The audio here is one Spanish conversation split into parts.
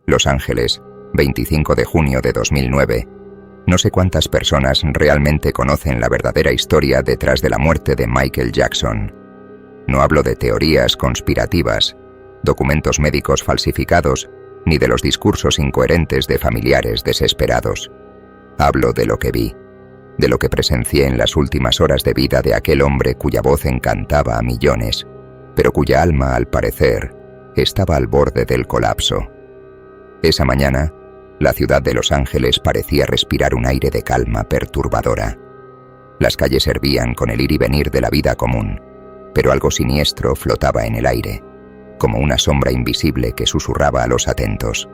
Los Ángeles, 25 de junio de 2009. No sé cuántas personas realmente conocen la verdadera historia detrás de la muerte de Michael Jackson. No hablo de teorías conspirativas, documentos médicos falsificados, ni de los discursos incoherentes de familiares desesperados. Hablo de lo que vi, de lo que presencié en las últimas horas de vida de aquel hombre cuya voz encantaba a millones, pero cuya alma, al parecer, estaba al borde del colapso. Esa mañana, la ciudad de Los Ángeles parecía respirar un aire de calma perturbadora. Las calles hervían con el ir y venir de la vida común, pero algo siniestro flotaba en el aire, como una sombra invisible que susurraba a los atentos.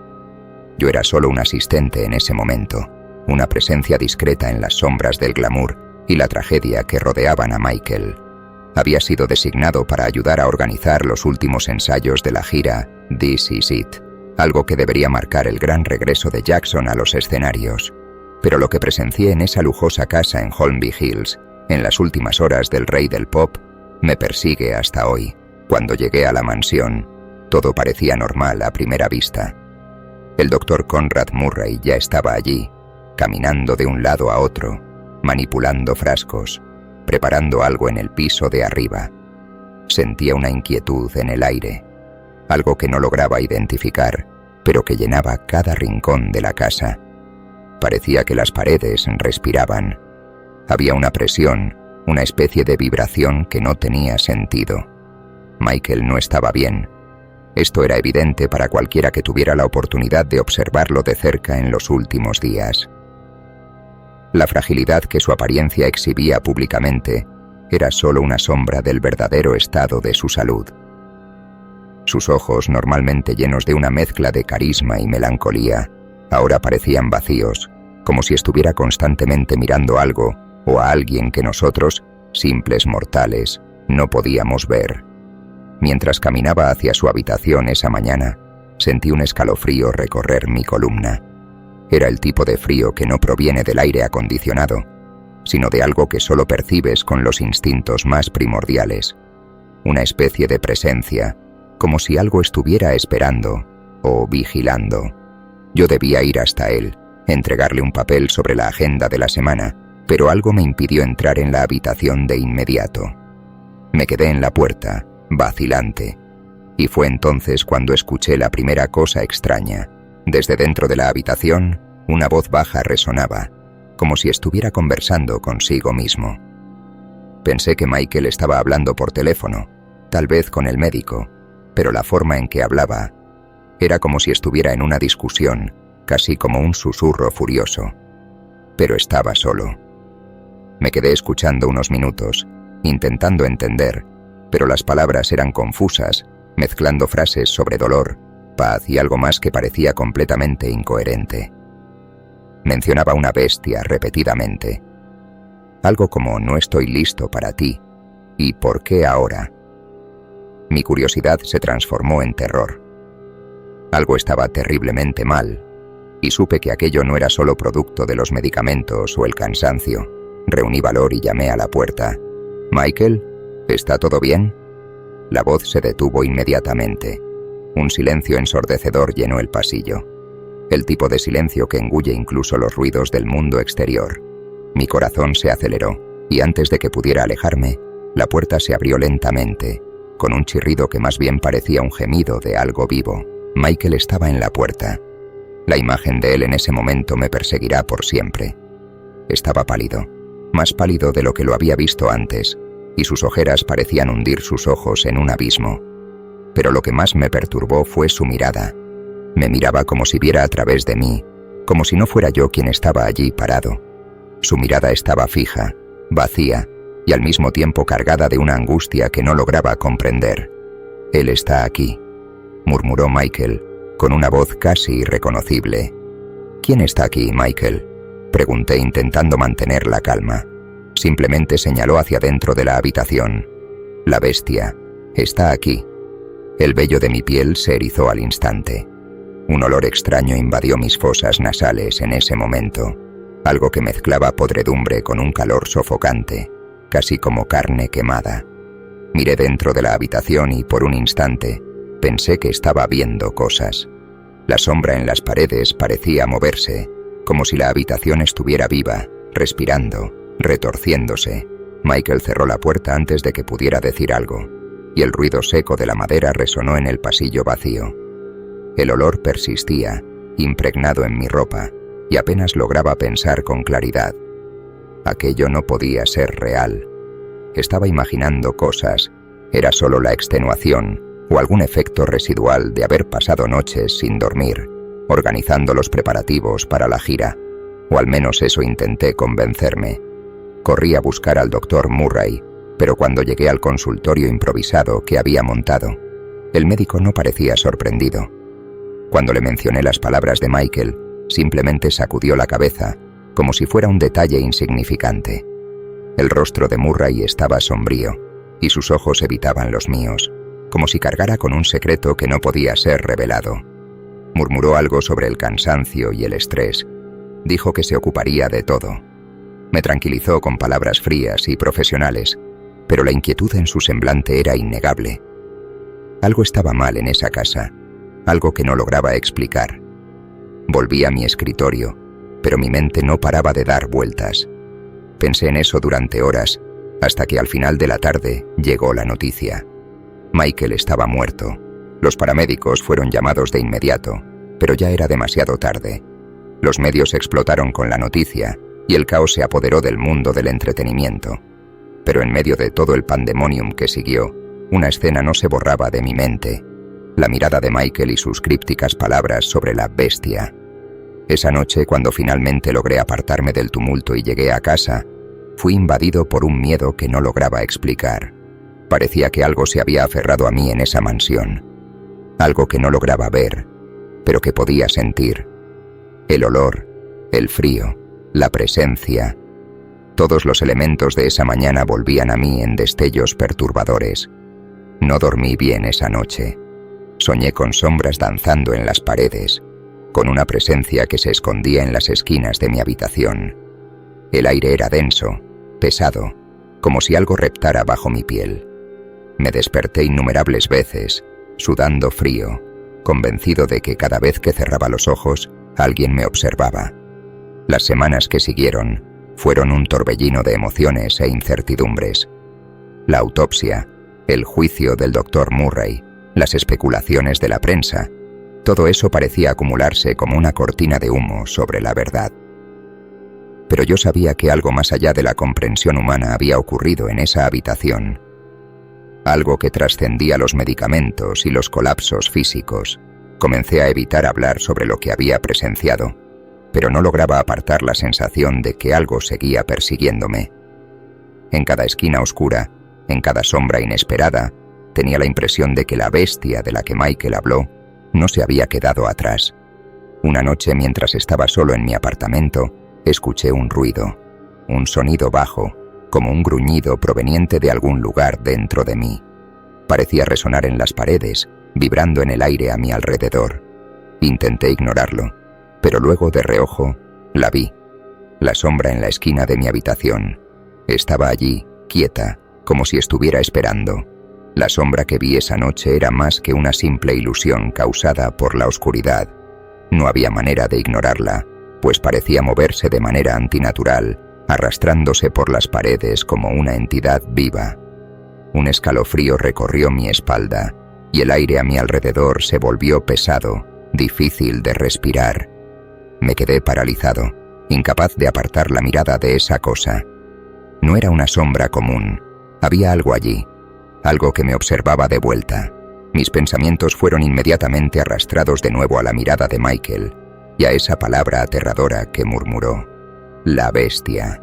Yo era solo un asistente en ese momento, una presencia discreta en las sombras del glamour y la tragedia que rodeaban a Michael. Había sido designado para ayudar a organizar los últimos ensayos de la gira This Is It, algo que debería marcar el gran regreso de Jackson a los escenarios. Pero lo que presencié en esa lujosa casa en Holmby Hills, en las últimas horas del rey del pop, me persigue hasta hoy. Cuando llegué a la mansión, todo parecía normal a primera vista. El doctor Conrad Murray ya estaba allí, caminando de un lado a otro, manipulando frascos, preparando algo en el piso de arriba. Sentía una inquietud en el aire, algo que no lograba identificar, pero que llenaba cada rincón de la casa. Parecía que las paredes respiraban. Había una presión, una especie de vibración que no tenía sentido. Michael no estaba bien. Esto era evidente para cualquiera que tuviera la oportunidad de observarlo de cerca en los últimos días. La fragilidad que su apariencia exhibía públicamente era solo una sombra del verdadero estado de su salud. Sus ojos, normalmente llenos de una mezcla de carisma y melancolía, ahora parecían vacíos, como si estuviera constantemente mirando algo o a alguien que nosotros, simples mortales, no podíamos ver. Mientras caminaba hacia su habitación esa mañana, sentí un escalofrío recorrer mi columna. Era el tipo de frío que no proviene del aire acondicionado, sino de algo que solo percibes con los instintos más primordiales. Una especie de presencia, como si algo estuviera esperando o vigilando. Yo debía ir hasta él, entregarle un papel sobre la agenda de la semana, pero algo me impidió entrar en la habitación de inmediato. Me quedé en la puerta, vacilante, y fue entonces cuando escuché la primera cosa extraña. Desde dentro de la habitación, una voz baja resonaba, como si estuviera conversando consigo mismo. Pensé que Michael estaba hablando por teléfono, tal vez con el médico, pero la forma en que hablaba era como si estuviera en una discusión, casi como un susurro furioso. Pero estaba solo. Me quedé escuchando unos minutos, intentando entender, pero las palabras eran confusas, mezclando frases sobre dolor, paz y algo más que parecía completamente incoherente. Mencionaba una bestia repetidamente. Algo como no estoy listo para ti, ¿y por qué ahora? Mi curiosidad se transformó en terror. Algo estaba terriblemente mal, y supe que aquello no era solo producto de los medicamentos o el cansancio. Reuní valor y llamé a la puerta. «Michael, ¿está todo bien?» La voz se detuvo inmediatamente. Un silencio ensordecedor llenó el pasillo. El tipo de silencio que engulle incluso los ruidos del mundo exterior. Mi corazón se aceleró, y antes de que pudiera alejarme, la puerta se abrió lentamente, con un chirrido que más bien parecía un gemido de algo vivo. Michael estaba en la puerta. La imagen de él en ese momento me perseguirá por siempre. Estaba pálido, más pálido de lo que lo había visto antes, y sus ojeras parecían hundir sus ojos en un abismo. Pero lo que más me perturbó fue su mirada. Me miraba como si viera a través de mí, como si no fuera yo quien estaba allí parado. Su mirada estaba fija, vacía, y al mismo tiempo cargada de una angustia que no lograba comprender. «Él está aquí», murmuró Michael, con una voz casi irreconocible. «¿Quién está aquí, Michael?», pregunté intentando mantener la calma. Simplemente señaló hacia dentro de la habitación. «La bestia está aquí». El vello de mi piel se erizó al instante. Un olor extraño invadió mis fosas nasales en ese momento, algo que mezclaba podredumbre con un calor sofocante, casi como carne quemada. Miré dentro de la habitación y por un instante pensé que estaba viendo cosas. La sombra en las paredes parecía moverse, como si la habitación estuviera viva, respirando, retorciéndose. Michael cerró la puerta antes de que pudiera decir algo, y el ruido seco de la madera resonó en el pasillo vacío. El olor persistía, impregnado en mi ropa, y apenas lograba pensar con claridad. Aquello no podía ser real. Estaba imaginando cosas. Era solo la extenuación o algún efecto residual de haber pasado noches sin dormir, organizando los preparativos para la gira, o al menos eso intenté convencerme. Corrí a buscar al Dr. Murray, pero cuando llegué al consultorio improvisado que había montado, el médico no parecía sorprendido. Cuando le mencioné las palabras de Michael, simplemente sacudió la cabeza, como si fuera un detalle insignificante. El rostro de Murray estaba sombrío, y sus ojos evitaban los míos, como si cargara con un secreto que no podía ser revelado. Murmuró algo sobre el cansancio y el estrés. Dijo que se ocuparía de todo. Me tranquilizó con palabras frías y profesionales, pero la inquietud en su semblante era innegable. Algo estaba mal en esa casa, algo que no lograba explicar. Volví a mi escritorio, pero mi mente no paraba de dar vueltas. Pensé en eso durante horas, hasta que al final de la tarde llegó la noticia. Michael estaba muerto. Los paramédicos fueron llamados de inmediato, pero ya era demasiado tarde. Los medios explotaron con la noticia y el caos se apoderó del mundo del entretenimiento. Pero en medio de todo el pandemonium que siguió, una escena no se borraba de mi mente. La mirada de Michael y sus crípticas palabras sobre la bestia. Esa noche, cuando finalmente logré apartarme del tumulto y llegué a casa, fui invadido por un miedo que no lograba explicar. Parecía que algo se había aferrado a mí en esa mansión. Algo que no lograba ver, pero que podía sentir. El olor, el frío, la presencia. Todos los elementos de esa mañana volvían a mí en destellos perturbadores. No dormí bien esa noche. Soñé con sombras danzando en las paredes, con una presencia que se escondía en las esquinas de mi habitación. El aire era denso, pesado, como si algo reptara bajo mi piel. Me desperté innumerables veces, sudando frío, convencido de que cada vez que cerraba los ojos, alguien me observaba. Las semanas que siguieron fueron un torbellino de emociones e incertidumbres. La autopsia, el juicio del Dr. Murray, las especulaciones de la prensa, todo eso parecía acumularse como una cortina de humo sobre la verdad. Pero yo sabía que algo más allá de la comprensión humana había ocurrido en esa habitación. Algo que trascendía los medicamentos y los colapsos físicos. Comencé a evitar hablar sobre lo que había presenciado, pero no lograba apartar la sensación de que algo seguía persiguiéndome. En cada esquina oscura, en cada sombra inesperada, tenía la impresión de que la bestia de la que Michael habló no se había quedado atrás. Una noche, mientras estaba solo en mi apartamento, escuché un ruido, un sonido bajo, como un gruñido proveniente de algún lugar dentro de mí. Parecía resonar en las paredes, vibrando en el aire a mi alrededor. Intenté ignorarlo, pero luego de reojo la vi. La sombra en la esquina de mi habitación. Estaba allí, quieta, como si estuviera esperando. La sombra que vi esa noche era más que una simple ilusión causada por la oscuridad. No había manera de ignorarla, pues parecía moverse de manera antinatural, arrastrándose por las paredes como una entidad viva. Un escalofrío recorrió mi espalda, y el aire a mi alrededor se volvió pesado, difícil de respirar. Me quedé paralizado, incapaz de apartar la mirada de esa cosa. No era una sombra común, había algo allí, algo que me observaba de vuelta. Mis pensamientos fueron inmediatamente arrastrados de nuevo a la mirada de Michael, y a esa palabra aterradora que murmuró: la bestia.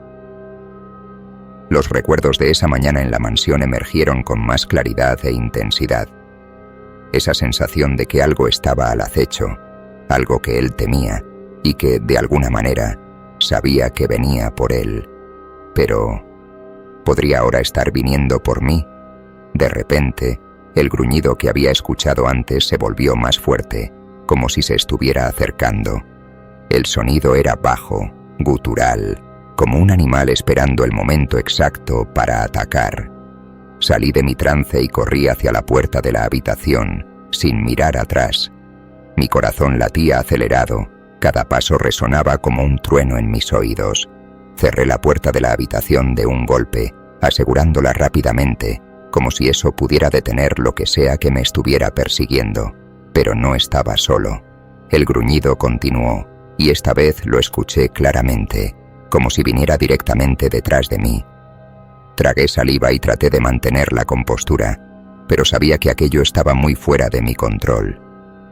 Los recuerdos de esa mañana en la mansión emergieron con más claridad e intensidad. Esa sensación de que algo estaba al acecho, algo que él temía, y que, de alguna manera, sabía que venía por él. Pero, ¿podría ahora estar viniendo por mí? De repente, el gruñido que había escuchado antes se volvió más fuerte, como si se estuviera acercando. El sonido era bajo, gutural, como un animal esperando el momento exacto para atacar. Salí de mi trance y corrí hacia la puerta de la habitación, sin mirar atrás. Mi corazón latía acelerado, cada paso resonaba como un trueno en mis oídos. Cerré la puerta de la habitación de un golpe, asegurándola rápidamente, como si eso pudiera detener lo que sea que me estuviera persiguiendo. Pero no estaba solo. El gruñido continuó, y esta vez lo escuché claramente, como si viniera directamente detrás de mí. Tragué saliva y traté de mantener la compostura, pero sabía que aquello estaba muy fuera de mi control.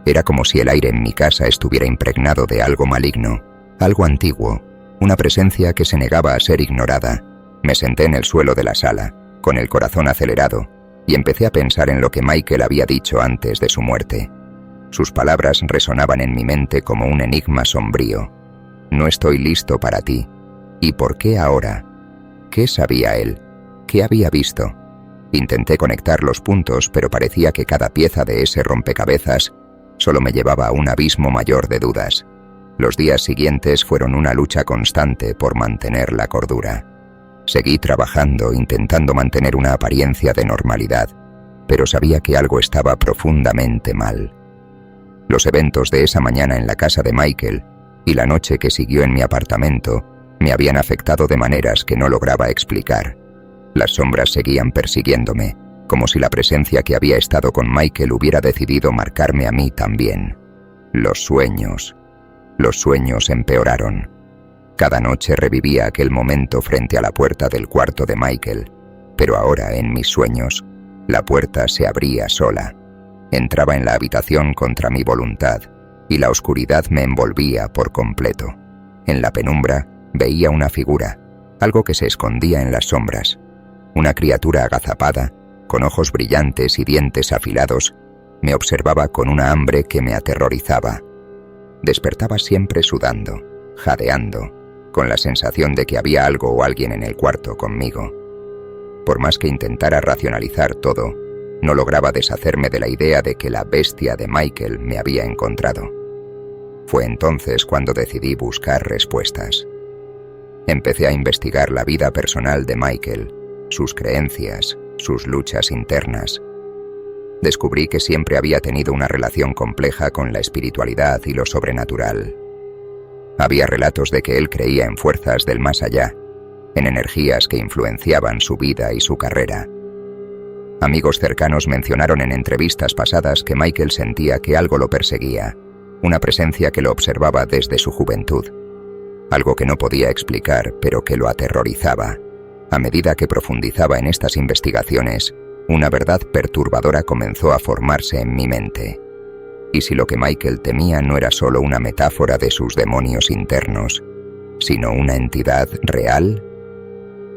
Era como si el aire en mi casa estuviera impregnado de algo maligno, algo antiguo, una presencia que se negaba a ser ignorada. Me senté en el suelo de la sala, con el corazón acelerado, y empecé a pensar en lo que Michael había dicho antes de su muerte. Sus palabras resonaban en mi mente como un enigma sombrío. No estoy listo para ti. ¿Y por qué ahora? ¿Qué sabía él? ¿Qué había visto? Intenté conectar los puntos, pero parecía que cada pieza de ese rompecabezas solo me llevaba a un abismo mayor de dudas. Los días siguientes fueron una lucha constante por mantener la cordura. Seguí trabajando, intentando mantener una apariencia de normalidad, pero sabía que algo estaba profundamente mal. Los eventos de esa mañana en la casa de Michael y la noche que siguió en mi apartamento me habían afectado de maneras que no lograba explicar. Las sombras seguían persiguiéndome, como si la presencia que había estado con Michael hubiera decidido marcarme a mí también. Los sueños empeoraron. Cada noche revivía aquel momento frente a la puerta del cuarto de Michael, pero ahora, en mis sueños, la puerta se abría sola. Entraba en la habitación contra mi voluntad, y la oscuridad me envolvía por completo. En la penumbra veía una figura, algo que se escondía en las sombras. Una criatura agazapada, con ojos brillantes y dientes afilados, me observaba con una hambre que me aterrorizaba. Despertaba siempre sudando, jadeando, con la sensación de que había algo o alguien en el cuarto conmigo. Por más que intentara racionalizar todo, no lograba deshacerme de la idea de que la bestia de Michael me había encontrado. Fue entonces cuando decidí buscar respuestas. Empecé a investigar la vida personal de Michael, sus creencias, sus luchas internas. Descubrí que siempre había tenido una relación compleja con la espiritualidad y lo sobrenatural. Había relatos de que él creía en fuerzas del más allá, en energías que influenciaban su vida y su carrera. Amigos cercanos mencionaron en entrevistas pasadas que Michael sentía que algo lo perseguía, una presencia que lo observaba desde su juventud. Algo que no podía explicar, pero que lo aterrorizaba. A medida que profundizaba en estas investigaciones, una verdad perturbadora comenzó a formarse en mi mente. ¿Y si lo que Michael temía no era solo una metáfora de sus demonios internos, sino una entidad real?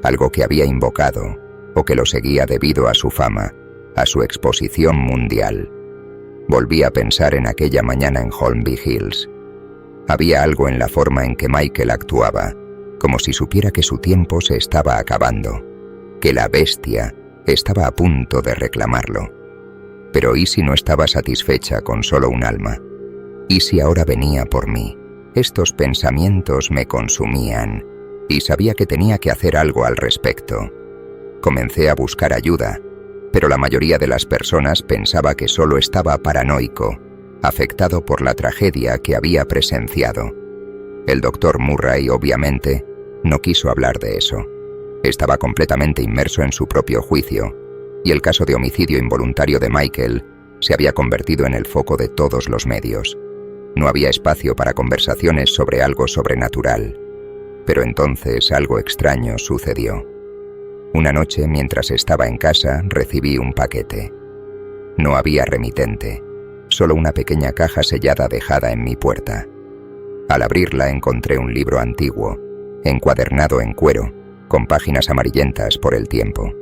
Algo que había invocado, o que lo seguía debido a su fama, a su exposición mundial. Volví a pensar en aquella mañana en Holmby Hills. Había algo en la forma en que Michael actuaba, como si supiera que su tiempo se estaba acabando, que la bestia estaba a punto de reclamarlo. Pero ¿y si no estaba satisfecha con solo un alma? ¿Y si ahora venía por mí? Estos pensamientos me consumían, y sabía que tenía que hacer algo al respecto. Comencé a buscar ayuda, pero la mayoría de las personas pensaba que solo estaba paranoico, afectado por la tragedia que había presenciado. El Dr. Murray, obviamente, no quiso hablar de eso. Estaba completamente inmerso en su propio juicio, y el caso de homicidio involuntario de Michael se había convertido en el foco de todos los medios. No había espacio para conversaciones sobre algo sobrenatural. Pero entonces algo extraño sucedió. Una noche, mientras estaba en casa, recibí un paquete. No había remitente, solo una pequeña caja sellada dejada en mi puerta. Al abrirla encontré un libro antiguo, encuadernado en cuero, con páginas amarillentas por el tiempo.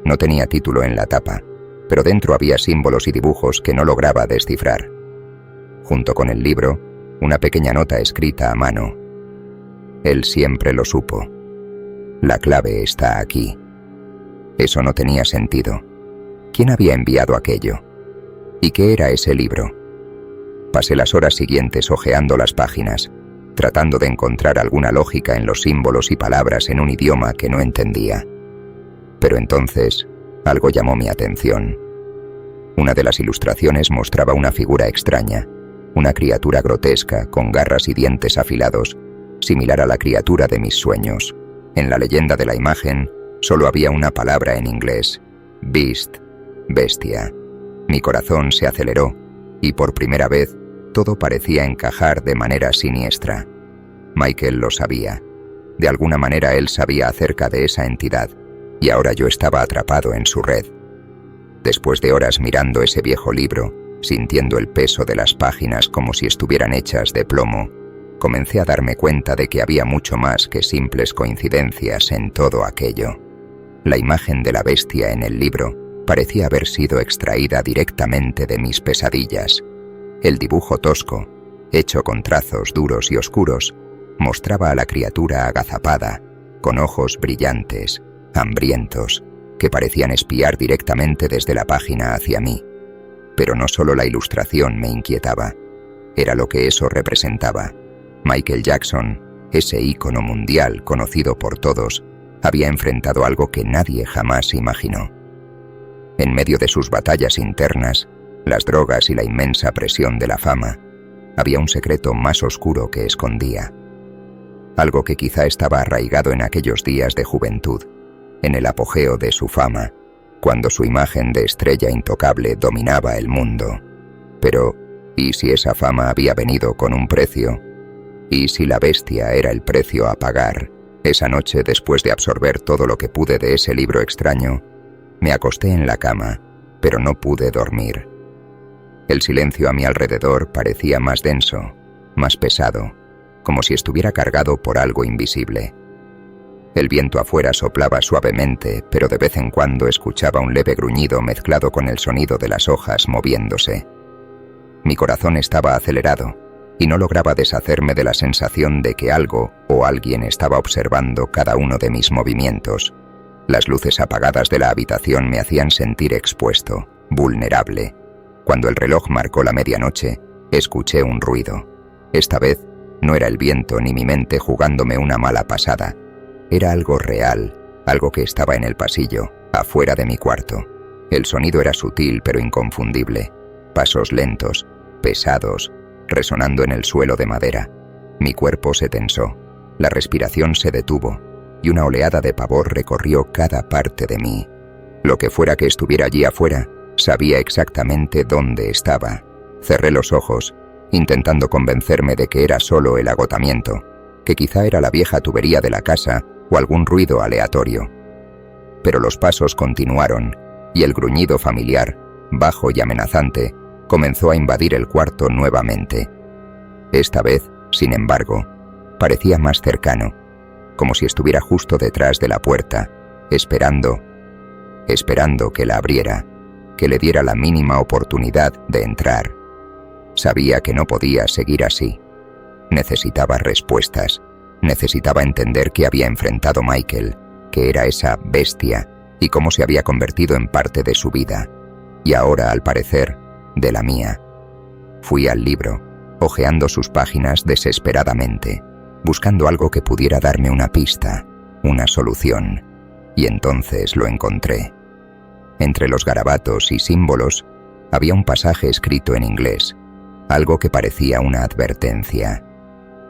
No tenía título en la tapa, pero dentro había símbolos y dibujos que no lograba descifrar. Junto con el libro, una pequeña nota escrita a mano. Él siempre lo supo. La clave está aquí. Eso no tenía sentido. ¿Quién había enviado aquello? ¿Y qué era ese libro? Pasé las horas siguientes hojeando las páginas, tratando de encontrar alguna lógica en los símbolos y palabras en un idioma que no entendía. Pero entonces, algo llamó mi atención. Una de las ilustraciones mostraba una figura extraña, una criatura grotesca con garras y dientes afilados, similar a la criatura de mis sueños. En la leyenda de la imagen solo había una palabra en inglés: Beast, bestia. Mi corazón se aceleró y por primera vez todo parecía encajar de manera siniestra. Michael lo sabía. De alguna manera él sabía acerca de esa entidad y ahora yo estaba atrapado en su red. Después de horas mirando ese viejo libro, sintiendo el peso de las páginas como si estuvieran hechas de plomo, comencé a darme cuenta de que había mucho más que simples coincidencias en todo aquello. La imagen de la bestia en el libro parecía haber sido extraída directamente de mis pesadillas. El dibujo tosco, hecho con trazos duros y oscuros, mostraba a la criatura agazapada, con ojos brillantes, hambrientos, que parecían espiar directamente desde la página hacia mí. Pero no solo la ilustración me inquietaba, era lo que eso representaba. Michael Jackson, ese ícono mundial conocido por todos, había enfrentado algo que nadie jamás imaginó. En medio de sus batallas internas, las drogas y la inmensa presión de la fama, había un secreto más oscuro que escondía. Algo que quizá estaba arraigado en aquellos días de juventud, en el apogeo de su fama, cuando su imagen de estrella intocable dominaba el mundo. Pero, ¿y si esa fama había venido con un precio? ¿Y si la bestia era el precio a pagar? Esa noche, después de absorber todo lo que pude de ese libro extraño, me acosté en la cama, pero no pude dormir. El silencio a mi alrededor parecía más denso, más pesado, como si estuviera cargado por algo invisible. El viento afuera soplaba suavemente, pero de vez en cuando escuchaba un leve gruñido mezclado con el sonido de las hojas moviéndose. Mi corazón estaba acelerado y no lograba deshacerme de la sensación de que algo o alguien estaba observando cada uno de mis movimientos. Las luces apagadas de la habitación me hacían sentir expuesto, vulnerable. Cuando el reloj marcó la medianoche, escuché un ruido. Esta vez no era el viento ni mi mente jugándome una mala pasada. Era algo real, algo que estaba en el pasillo, afuera de mi cuarto. El sonido era sutil pero inconfundible. Pasos lentos, pesados, resonando en el suelo de madera. Mi cuerpo se tensó, la respiración se detuvo y una oleada de pavor recorrió cada parte de mí. Lo que fuera que estuviera allí afuera, sabía exactamente dónde estaba. Cerré los ojos, intentando convencerme de que era solo el agotamiento, que quizá era la vieja tubería de la casa o algún ruido aleatorio. Pero los pasos continuaron y el gruñido familiar, bajo y amenazante, comenzó a invadir el cuarto nuevamente. Esta vez, sin embargo, parecía más cercano, como si estuviera justo detrás de la puerta, esperando que la abriera, que le diera la mínima oportunidad de entrar. Sabía que no podía seguir así. Necesitaba respuestas. Necesitaba entender qué había enfrentado Michael, que era esa bestia, y cómo se había convertido en parte de su vida. Y ahora, al parecer, de la mía. Fui al libro, hojeando sus páginas desesperadamente, buscando algo que pudiera darme una pista, una solución. Y entonces lo encontré. Entre los garabatos y símbolos, había un pasaje escrito en inglés, algo que parecía una advertencia.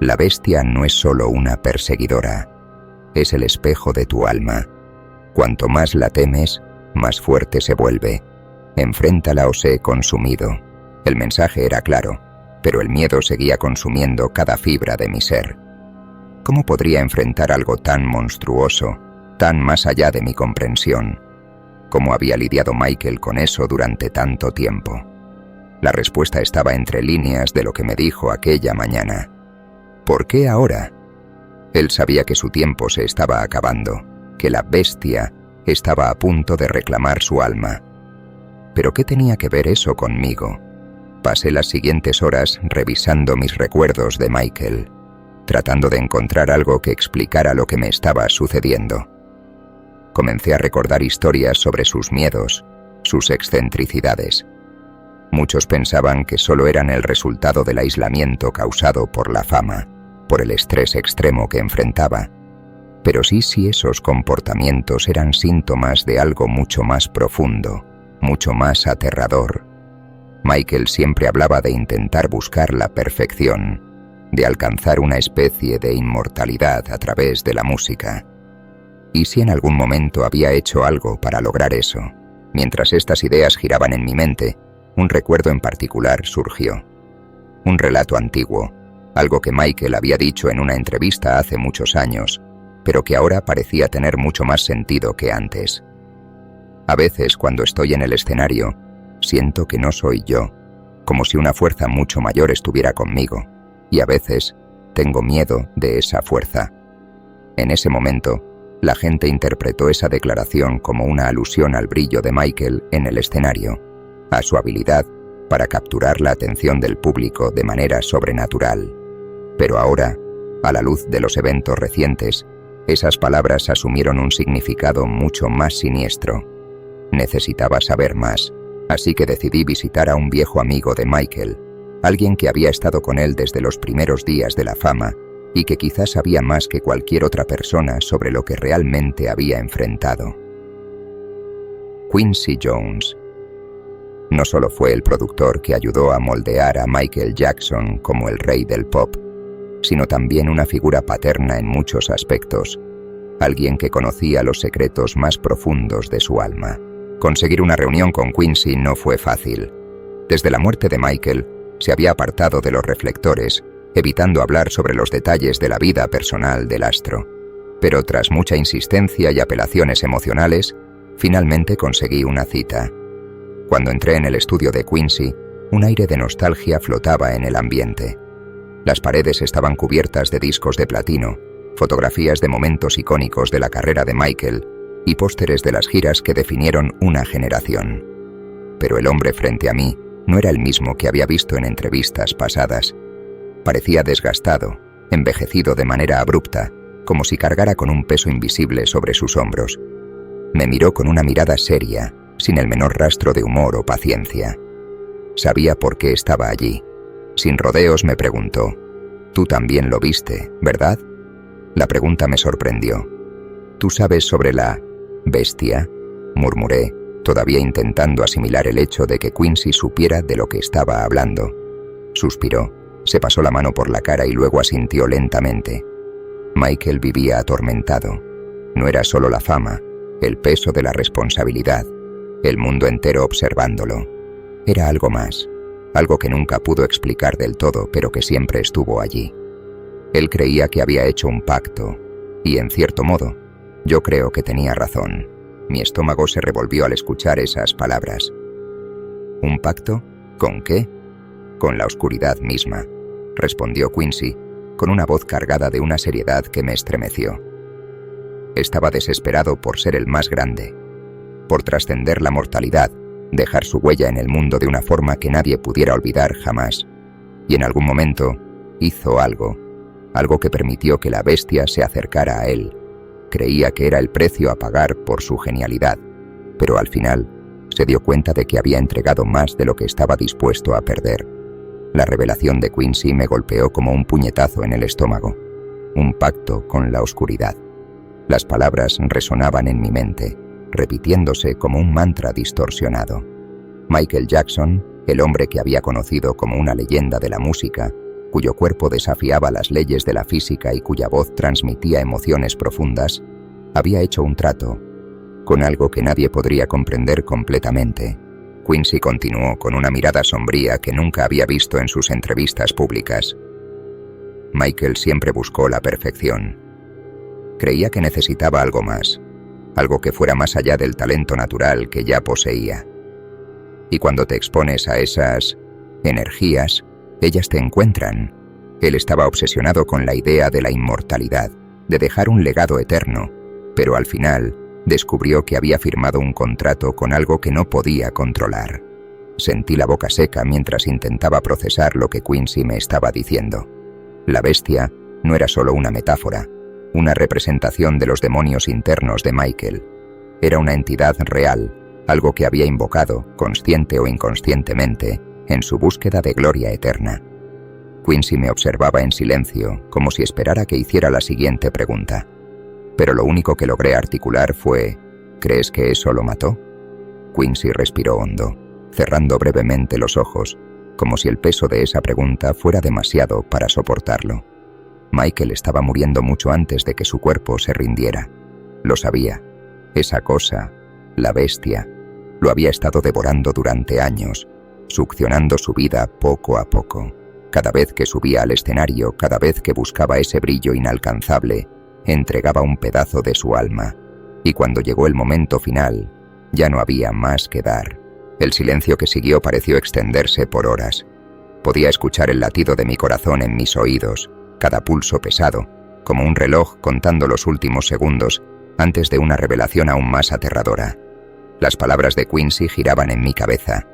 La bestia no es solo una perseguidora, es el espejo de tu alma. Cuanto más la temes, más fuerte se vuelve. Enfréntala o sé consumido. El mensaje era claro, pero el miedo seguía consumiendo cada fibra de mi ser. ¿Cómo podría enfrentar algo tan monstruoso, tan más allá de mi comprensión? ¿Cómo había lidiado Michael con eso durante tanto tiempo? La respuesta estaba entre líneas de lo que me dijo aquella mañana. ¿Por qué ahora? Él sabía que su tiempo se estaba acabando, que la bestia estaba a punto de reclamar su alma. ¿Pero qué tenía que ver eso conmigo? Pasé las siguientes horas revisando mis recuerdos de Michael, tratando de encontrar algo que explicara lo que me estaba sucediendo. Comencé a recordar historias sobre sus miedos, sus excentricidades. Muchos pensaban que solo eran el resultado del aislamiento causado por la fama, por el estrés extremo que enfrentaba. Pero sí esos comportamientos eran síntomas de algo mucho más profundo, mucho más aterrador. Michael siempre hablaba de intentar buscar la perfección, de alcanzar una especie de inmortalidad a través de la música. ¿Y si en algún momento había hecho algo para lograr eso? Mientras estas ideas giraban en mi mente, un recuerdo en particular surgió. Un relato antiguo, algo que Michael había dicho en una entrevista hace muchos años, pero que ahora parecía tener mucho más sentido que antes. A veces, cuando estoy en el escenario, siento que no soy yo, como si una fuerza mucho mayor estuviera conmigo, y a veces tengo miedo de esa fuerza. En ese momento, la gente interpretó esa declaración como una alusión al brillo de Michael en el escenario, a su habilidad para capturar la atención del público de manera sobrenatural. Pero ahora, a la luz de los eventos recientes, esas palabras asumieron un significado mucho más siniestro. Necesitaba saber más, así que decidí visitar a un viejo amigo de Michael, alguien que había estado con él desde los primeros días de la fama y que quizás sabía más que cualquier otra persona sobre lo que realmente había enfrentado. Quincy Jones. No solo fue el productor que ayudó a moldear a Michael Jackson como el rey del pop, sino también una figura paterna en muchos aspectos, alguien que conocía los secretos más profundos de su alma. Conseguir una reunión con Quincy no fue fácil. Desde la muerte de Michael, se había apartado de los reflectores, evitando hablar sobre los detalles de la vida personal del astro. Pero tras mucha insistencia y apelaciones emocionales, finalmente conseguí una cita. Cuando entré en el estudio de Quincy, un aire de nostalgia flotaba en el ambiente. Las paredes estaban cubiertas de discos de platino, fotografías de momentos icónicos de la carrera de Michael y pósteres de las giras que definieron una generación. Pero el hombre frente a mí no era el mismo que había visto en entrevistas pasadas. Parecía desgastado, envejecido de manera abrupta, como si cargara con un peso invisible sobre sus hombros. Me miró con una mirada seria, sin el menor rastro de humor o paciencia. Sabía por qué estaba allí. Sin rodeos me preguntó: «Tú también lo viste, ¿verdad?». La pregunta me sorprendió. «¿Tú sabes sobre la bestia?», murmuré, todavía intentando asimilar el hecho de que Quincy supiera de lo que estaba hablando. Suspiró, se pasó la mano por la cara y luego asintió lentamente. Michael vivía atormentado. No era solo la fama, el peso de la responsabilidad, el mundo entero observándolo. Era algo más, algo que nunca pudo explicar del todo, pero que siempre estuvo allí. Él creía que había hecho un pacto, y en cierto modo, yo creo que tenía razón. Mi estómago se revolvió al escuchar esas palabras. ¿Un pacto? ¿Con qué? Con la oscuridad misma, respondió Quincy, con una voz cargada de una seriedad que me estremeció. Estaba desesperado por ser el más grande, por trascender la mortalidad, dejar su huella en el mundo de una forma que nadie pudiera olvidar jamás. Y en algún momento hizo algo que permitió que la bestia se acercara a él. Creía que era el precio a pagar por su genialidad, pero al final se dio cuenta de que había entregado más de lo que estaba dispuesto a perder. La revelación de Quincy me golpeó como un puñetazo en el estómago. Un pacto con la oscuridad. Las palabras resonaban en mi mente, repitiéndose como un mantra distorsionado. Michael Jackson, el hombre que había conocido como una leyenda de la música, cuyo cuerpo desafiaba las leyes de la física y cuya voz transmitía emociones profundas, había hecho un trato con algo que nadie podría comprender completamente. Quincy continuó con una mirada sombría que nunca había visto en sus entrevistas públicas. Michael siempre buscó la perfección. Creía que necesitaba algo más, algo que fuera más allá del talento natural que ya poseía. Y cuando te expones a esas energías, ellas te encuentran. Él estaba obsesionado con la idea de la inmortalidad, de dejar un legado eterno, pero al final descubrió que había firmado un contrato con algo que no podía controlar. Sentí la boca seca mientras intentaba procesar lo que Quincy me estaba diciendo. La bestia no era solo una metáfora, una representación de los demonios internos de Michael. Era una entidad real, algo que había invocado, consciente o inconscientemente, en su búsqueda de gloria eterna. Quincy me observaba en silencio, como si esperara que hiciera la siguiente pregunta. Pero lo único que logré articular fue: ¿crees que eso lo mató? Quincy respiró hondo. cerrando brevemente los ojos, como si el peso de esa pregunta fuera demasiado para soportarlo. Michael estaba muriendo mucho antes de que su cuerpo se rindiera. Lo sabía. Esa cosa, la bestia, lo había estado devorando durante años, succionando su vida poco a poco. Cada vez que subía al escenario, cada vez que buscaba ese brillo inalcanzable, entregaba un pedazo de su alma. Y cuando llegó el momento final, ya no había más que dar. El silencio que siguió pareció extenderse por horas. Podía escuchar el latido de mi corazón en mis oídos, cada pulso pesado, como un reloj contando los últimos segundos antes de una revelación aún más aterradora. Las palabras de Quincy giraban en mi cabeza.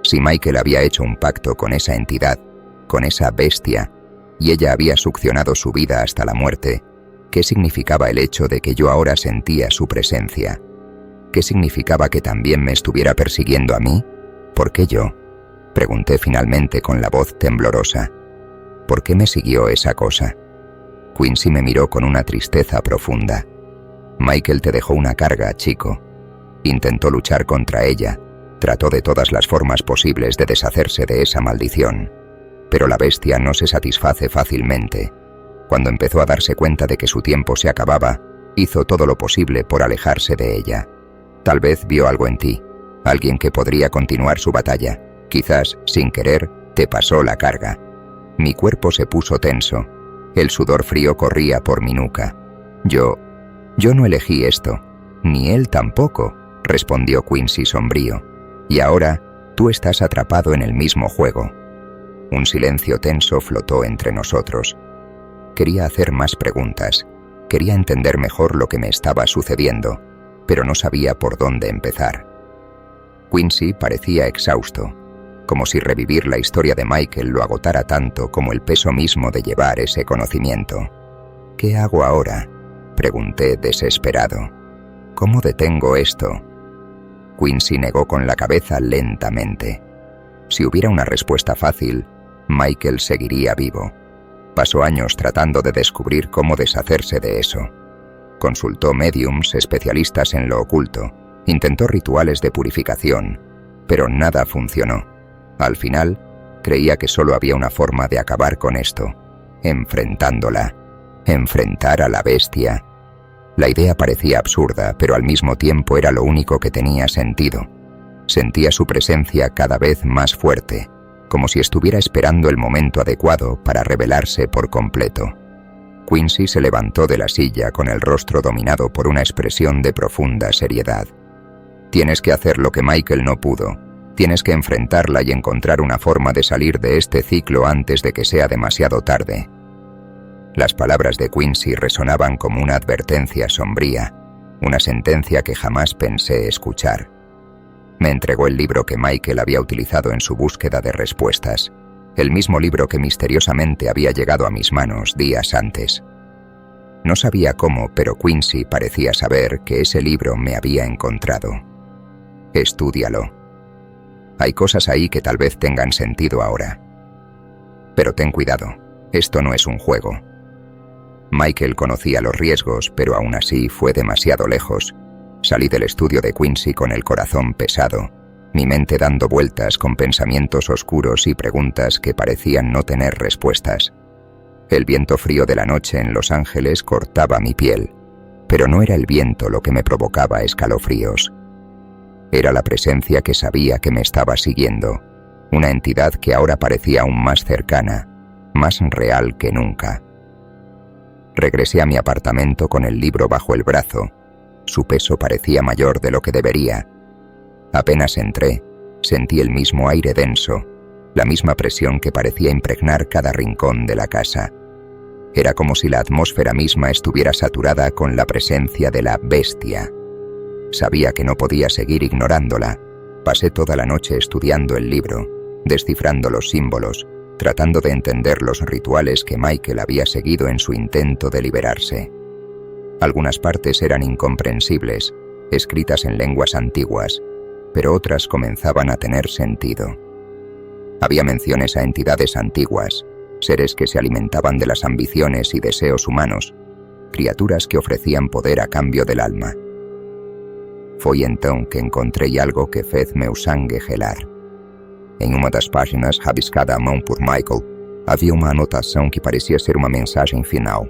Si Michael había hecho un pacto con esa entidad, con esa bestia, y ella había succionado su vida hasta la muerte, ¿qué significaba el hecho de que yo ahora sentía su presencia? ¿Qué significaba que también me estuviera persiguiendo a mí? ¿Por qué yo? Pregunté finalmente con la voz temblorosa. ¿Por qué me siguió esa cosa? Quincy me miró con una tristeza profunda. Michael te dejó una carga, chico. Intentó luchar contra ella, trató de todas las formas posibles de deshacerse de esa maldición. Pero la bestia no se satisface fácilmente. Cuando empezó a darse cuenta de que su tiempo se acababa, hizo todo lo posible por alejarse de ella. Tal vez vio algo en ti, alguien que podría continuar su batalla. Quizás, sin querer, te pasó la carga. Mi cuerpo se puso tenso. El sudor frío corría por mi nuca. Yo no elegí esto. Ni él tampoco, respondió Quincy sombrío. Y ahora, tú estás atrapado en el mismo juego. Un silencio tenso flotó entre nosotros. Quería hacer más preguntas. Quería entender mejor lo que me estaba sucediendo, pero no sabía por dónde empezar. Quincy parecía exhausto, como si revivir la historia de Michael lo agotara tanto como el peso mismo de llevar ese conocimiento. ¿Qué hago ahora?, pregunté desesperado. ¿Cómo detengo esto? Quincy negó con la cabeza lentamente. Si hubiera una respuesta fácil, Michael seguiría vivo. Pasó años tratando de descubrir cómo deshacerse de eso. Consultó médiums especialistas en lo oculto, intentó rituales de purificación, pero nada funcionó. Al final, creía que solo había una forma de acabar con esto: enfrentándola. Enfrentar a la bestia. La idea parecía absurda, pero al mismo tiempo era lo único que tenía sentido. Sentía su presencia cada vez más fuerte, como si estuviera esperando el momento adecuado para revelarse por completo. Quincy se levantó de la silla con el rostro dominado por una expresión de profunda seriedad. Tienes que hacer lo que Michael no pudo. Tienes que enfrentarla y encontrar una forma de salir de este ciclo antes de que sea demasiado tarde. Las palabras de Quincy resonaban como una advertencia sombría, una sentencia que jamás pensé escuchar. Me entregó el libro que Michael había utilizado en su búsqueda de respuestas, el mismo libro que misteriosamente había llegado a mis manos días antes. No sabía cómo, pero Quincy parecía saber que ese libro me había encontrado. Estúdialo. Hay cosas ahí que tal vez tengan sentido ahora. Pero ten cuidado, esto no es un juego. Michael conocía los riesgos, pero aún así fue demasiado lejos. Salí del estudio de Quincy con el corazón pesado, mi mente dando vueltas con pensamientos oscuros y preguntas que parecían no tener respuestas. El viento frío de la noche en Los Ángeles cortaba mi piel, pero no era el viento lo que me provocaba escalofríos. Era la presencia que sabía que me estaba siguiendo, una entidad que ahora parecía aún más cercana, más real que nunca. Regresé a mi apartamento con el libro bajo el brazo. Su peso parecía mayor de lo que debería. Apenas entré, sentí el mismo aire denso, la misma presión que parecía impregnar cada rincón de la casa. Era como si la atmósfera misma estuviera saturada con la presencia de la bestia. Sabía que no podía seguir ignorándola. Pasé toda la noche estudiando el libro, descifrando los símbolos, tratando de entender los rituales que Michael había seguido en su intento de liberarse. Algunas partes eran incomprensibles, escritas en lenguas antiguas, pero otras comenzaban a tener sentido. Había menciones a entidades antiguas, seres que se alimentaban de las ambiciones y deseos humanos, criaturas que ofrecían poder a cambio del alma. Foi entón que encontrei algo que fez meu sangue gelar. Em uma das páginas, rabiscada à mão por Michael, havia uma anotação que parecia ser uma mensagem final.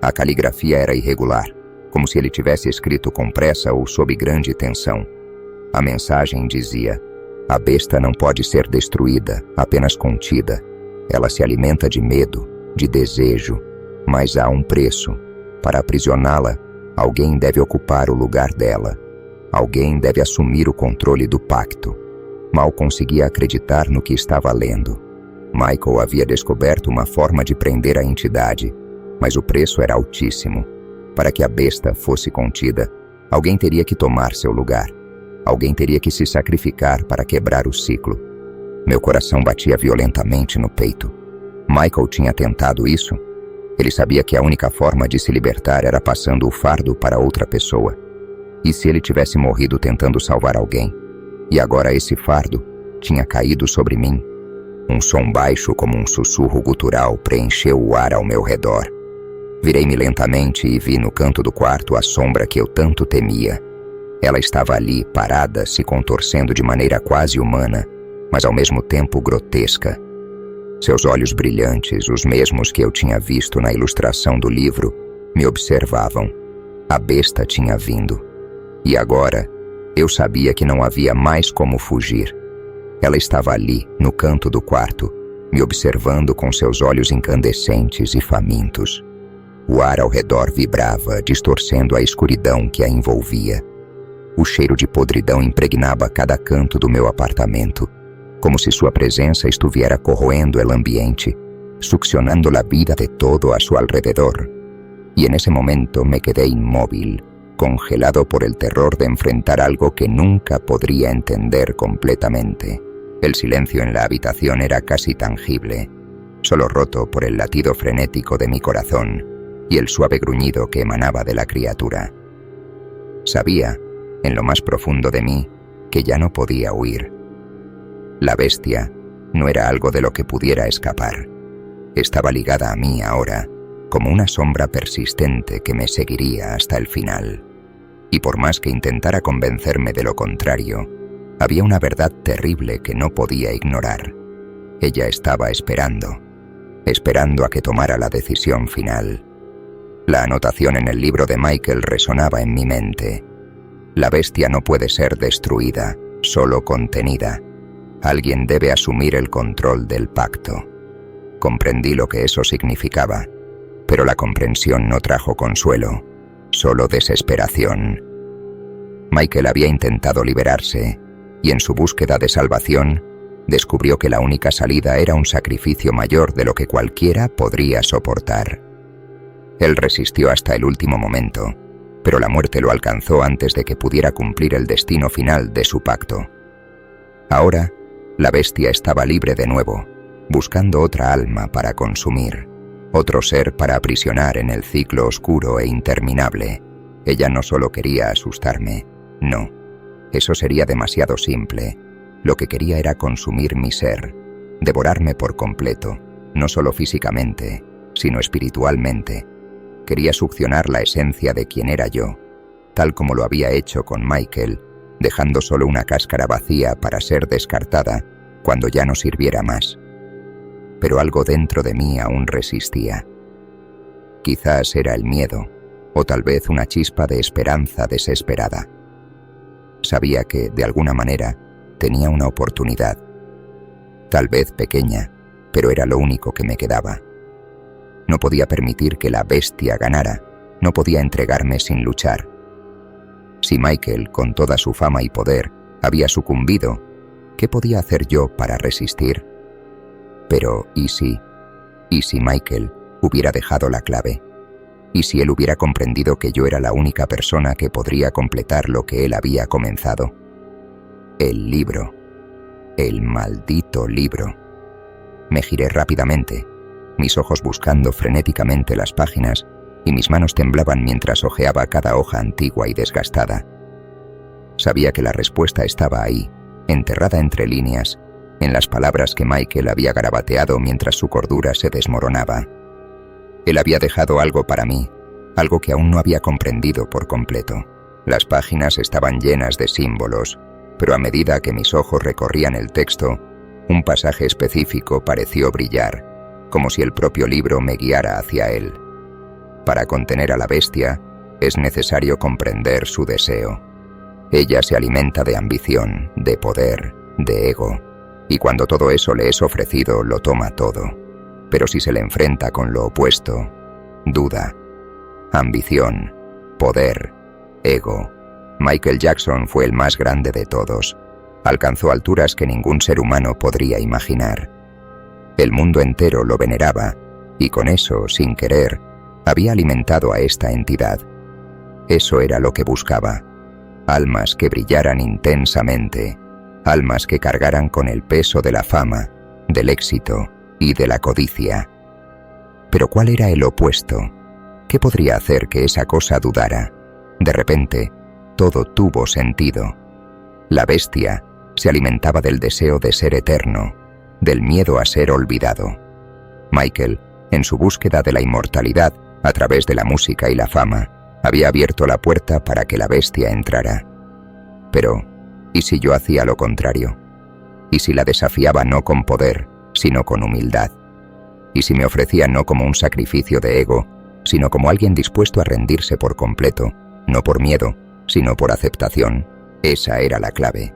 A caligrafia era irregular, como se ele tivesse escrito com pressa ou sob grande tensão. A mensagem dizia: "A besta não pode ser destruída, apenas contida. Ela se alimenta de medo, de desejo, mas há um preço. Para aprisioná-la, alguém deve ocupar o lugar dela. Alguém deve assumir o controle do pacto." Mal conseguia acreditar no que estava lendo. Michael havia descoberto uma forma de prender a entidade, mas o preço era altíssimo. Para que a besta fosse contida, alguém teria que tomar seu lugar. Alguém teria que se sacrificar para quebrar o ciclo. Meu coração batia violentamente no peito. Michael tinha tentado isso? Ele sabia que a única forma de se libertar era passando o fardo para outra pessoa. E se ele tivesse morrido tentando salvar alguém? E agora esse fardo tinha caído sobre mim. Um som baixo como um sussurro gutural preencheu o ar ao meu redor. Virei-me lentamente e vi no canto do quarto a sombra que eu tanto temia. Ela estava ali, parada, se contorcendo de maneira quase humana, mas ao mesmo tempo grotesca. Seus olhos brilhantes, os mesmos que eu tinha visto na ilustração do livro, me observavam. A besta tinha vindo. E agora, eu sabia que não havia mais como fugir. Ela estava ali, no canto do quarto, me observando com seus olhos incandescentes e famintos. O ar ao redor vibrava, distorcendo a escuridão que a envolvia. O cheiro de podridão impregnava cada canto do meu apartamento, como se sua presença estuviera corroendo el ambiente, succionando la vida de todo a su alrededor. Y en ese momento me quedé inmóvil, congelado por el terror de enfrentar algo que nunca podría entender completamente. El silencio en la habitación era casi tangible, solo roto por el latido frenético de mi corazón y el suave gruñido que emanaba de la criatura. Sabía, en lo más profundo de mí, que ya no podía huir. La bestia no era algo de lo que pudiera escapar. Estaba ligada a mí ahora, como una sombra persistente que me seguiría hasta el final. Y por más que intentara convencerme de lo contrario, había una verdad terrible que no podía ignorar. Ella estaba esperando a que tomara la decisión final. La anotación en el libro de Michael resonaba en mi mente. La bestia no puede ser destruida, solo contenida. Alguien debe asumir el control del pacto. Comprendí lo que eso significaba, pero la comprensión no trajo consuelo, solo desesperación. Michael había intentado liberarse, y en su búsqueda de salvación, descubrió que la única salida era un sacrificio mayor de lo que cualquiera podría soportar. Él resistió hasta el último momento, pero la muerte lo alcanzó antes de que pudiera cumplir el destino final de su pacto. Ahora, la bestia estaba libre de nuevo, buscando otra alma para consumir, otro ser para aprisionar en el ciclo oscuro e interminable. Ella no solo quería asustarme, no, eso sería demasiado simple. Lo que quería era consumir mi ser, devorarme por completo, no solo físicamente, sino espiritualmente. Quería succionar la esencia de quien era yo, tal como lo había hecho con Michael, dejando solo una cáscara vacía para ser descartada cuando ya no sirviera más. Pero algo dentro de mí aún resistía. Quizás era el miedo, o tal vez una chispa de esperanza desesperada. Sabía que, de alguna manera, tenía una oportunidad. Tal vez pequeña, pero era lo único que me quedaba. No podía permitir que la bestia ganara, no podía entregarme sin luchar. Si Michael, con toda su fama y poder, había sucumbido, ¿qué podía hacer yo para resistir? Pero, ¿y si Michael hubiera dejado la clave? ¿Y si él hubiera comprendido que yo era la única persona que podría completar lo que él había comenzado? El libro. El maldito libro. Me giré rápidamente, mis ojos buscando frenéticamente las páginas, y mis manos temblaban mientras hojeaba cada hoja antigua y desgastada. Sabía que la respuesta estaba ahí, enterrada entre líneas, en las palabras que Michael había garabateado mientras su cordura se desmoronaba. Él había dejado algo para mí, algo que aún no había comprendido por completo. Las páginas estaban llenas de símbolos, pero a medida que mis ojos recorrían el texto, Un pasaje específico pareció brillar, como si el propio libro me guiara hacia él. Para contener a la bestia, es necesario comprender su deseo. Ella se alimenta de ambición, de poder, de ego, y cuando todo eso le es ofrecido, lo toma todo. Pero si se le enfrenta con lo opuesto, duda. Ambición, poder, ego. Michael Jackson fue el más grande de todos. Alcanzó alturas que ningún ser humano podría imaginar. El mundo entero lo veneraba, y con eso, sin querer, había alimentado a esta entidad. Eso era lo que buscaba. Almas que brillaran intensamente, almas que cargaran con el peso de la fama, del éxito y de la codicia. Pero ¿cuál era el opuesto? ¿Qué podría hacer que esa cosa dudara? De repente, todo tuvo sentido. La bestia se alimentaba del deseo de ser eterno, del miedo a ser olvidado. Michael, en su búsqueda de la inmortalidad a través de la música y la fama, había abierto la puerta para que la bestia entrara. Pero, ¿y si yo hacía lo contrario? ¿Y si la desafiaba no con poder, sino con humildad? ¿Y si me ofrecía no como un sacrificio de ego, sino como alguien dispuesto a rendirse por completo, no por miedo, sino por aceptación? Esa era la clave.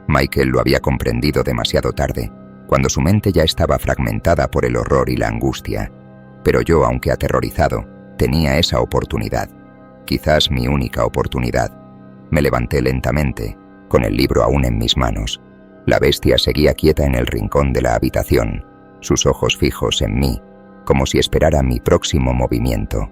Michael lo había comprendido demasiado tarde, cuando su mente ya estaba fragmentada por el horror y la angustia. Pero yo, aunque aterrorizado, tenía esa oportunidad. Quizás mi única oportunidad. Me levanté lentamente, con el libro aún en mis manos. La bestia seguía quieta en el rincón de la habitación, sus ojos fijos en mí, como si esperara mi próximo movimiento.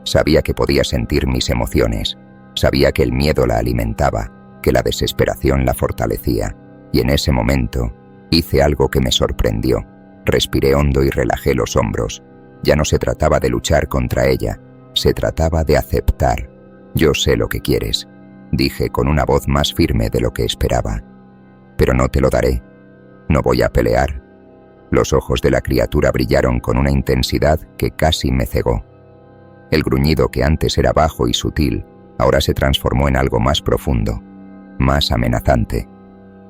Sabía que podía sentir mis emociones, sabía que el miedo la alimentaba, que la desesperación la fortalecía, y en ese momento hice algo que me sorprendió. Respiré hondo y relajé los hombros. Ya no se trataba de luchar contra ella, se trataba de aceptar. «Yo sé lo que quieres», dije con una voz más firme de lo que esperaba. «Pero no te lo daré. No voy a pelear». Los ojos de la criatura brillaron con una intensidad que casi me cegó. El gruñido que antes era bajo y sutil, ahora se transformó en algo más profundo, más amenazante.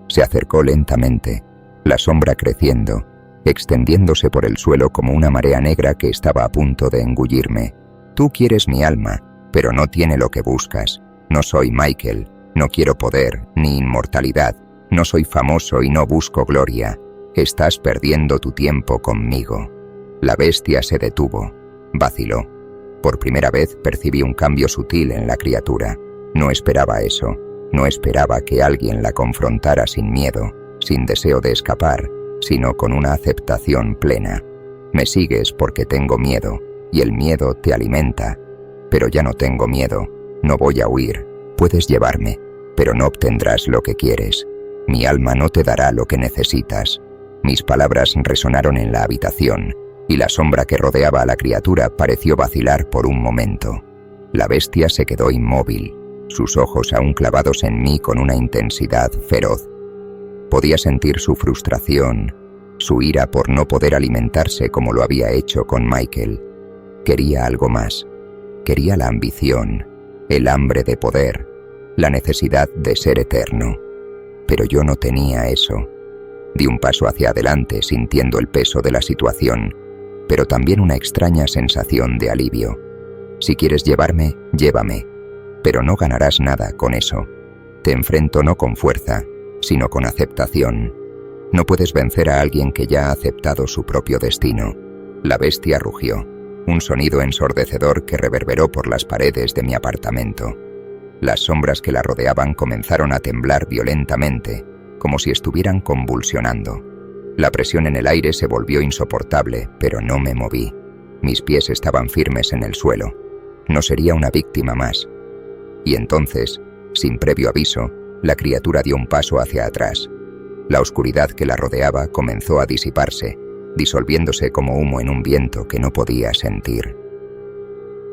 Se acercó lentamente, la sombra creciendo, extendiéndose por el suelo como una marea negra que estaba a punto de engullirme. «Tú quieres mi alma, pero no tiene lo que buscas. No soy Michael, no quiero poder, ni inmortalidad. No soy famoso y no busco gloria. Estás perdiendo tu tiempo conmigo». La bestia se detuvo, vaciló. Por primera vez percibí un cambio sutil en la criatura. No esperaba eso. No esperaba que alguien la confrontara sin miedo, sin deseo de escapar, sino con una aceptación plena. «Me sigues porque tengo miedo, y el miedo te alimenta. Pero ya no tengo miedo, no voy a huir. Puedes llevarme, pero no obtendrás lo que quieres. Mi alma no te dará lo que necesitas». Mis palabras resonaron en la habitación, y la sombra que rodeaba a la criatura pareció vacilar por un momento. La bestia se quedó inmóvil, sus ojos aún clavados en mí con una intensidad feroz. Podía sentir su frustración, su ira por no poder alimentarse como lo había hecho con Michael. Quería algo más. Quería la ambición, el hambre de poder, la necesidad de ser eterno. Pero yo no tenía eso. Di un paso hacia adelante sintiendo el peso de la situación, pero también una extraña sensación de alivio. «Si quieres llevarme, llévame, pero no ganarás nada con eso. Te enfrento no con fuerza, sino con aceptación. No puedes vencer a alguien que ya ha aceptado su propio destino». La bestia rugió, un sonido ensordecedor que reverberó por las paredes de mi apartamento. Las sombras que la rodeaban comenzaron a temblar violentamente, como si estuvieran convulsionando. La presión en el aire se volvió insoportable, pero no me moví. Mis pies estaban firmes en el suelo. No sería una víctima más. Y entonces, sin previo aviso, la criatura dio un paso hacia atrás. La oscuridad que la rodeaba comenzó a disiparse, disolviéndose como humo en un viento que no podía sentir.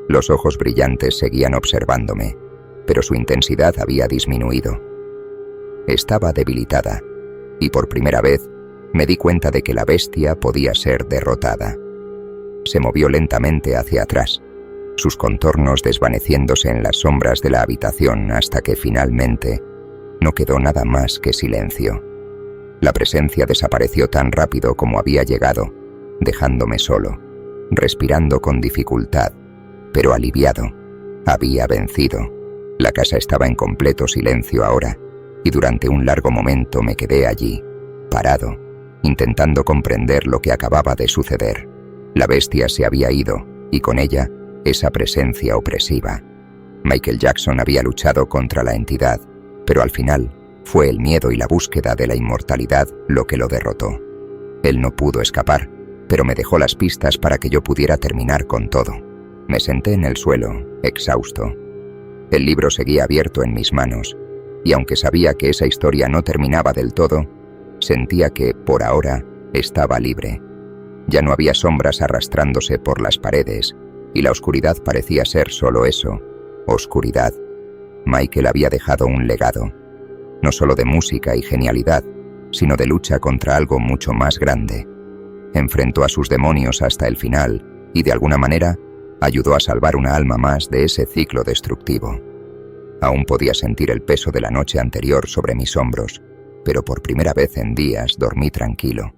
Los ojos brillantes seguían observándome, pero su intensidad había disminuido. Estaba debilitada, y por primera vez me di cuenta de que la bestia podía ser derrotada. Se movió lentamente hacia atrás, sus contornos desvaneciéndose en las sombras de la habitación hasta que finalmente no quedó nada más que silencio. La presencia desapareció tan rápido como había llegado, dejándome solo, respirando con dificultad, pero aliviado. Había vencido. La casa estaba en completo silencio ahora, y durante un largo momento me quedé allí, parado, intentando comprender lo que acababa de suceder. La bestia se había ido, y con ella, esa presencia opresiva. Michael Jackson había luchado contra la entidad, pero al final fue el miedo y la búsqueda de la inmortalidad lo que lo derrotó. Él no pudo escapar, pero me dejó las pistas para que yo pudiera terminar con todo. Me senté en el suelo, exhausto. El libro seguía abierto en mis manos, y aunque sabía que esa historia no terminaba del todo, sentía que, por ahora, estaba libre. Ya no había sombras arrastrándose por las paredes, y la oscuridad parecía ser solo eso, oscuridad. Michael había dejado un legado, no solo de música y genialidad, sino de lucha contra algo mucho más grande. Enfrentó a sus demonios hasta el final, y de alguna manera, ayudó a salvar una alma más de ese ciclo destructivo. Aún podía sentir el peso de la noche anterior sobre mis hombros, pero por primera vez en días dormí tranquilo.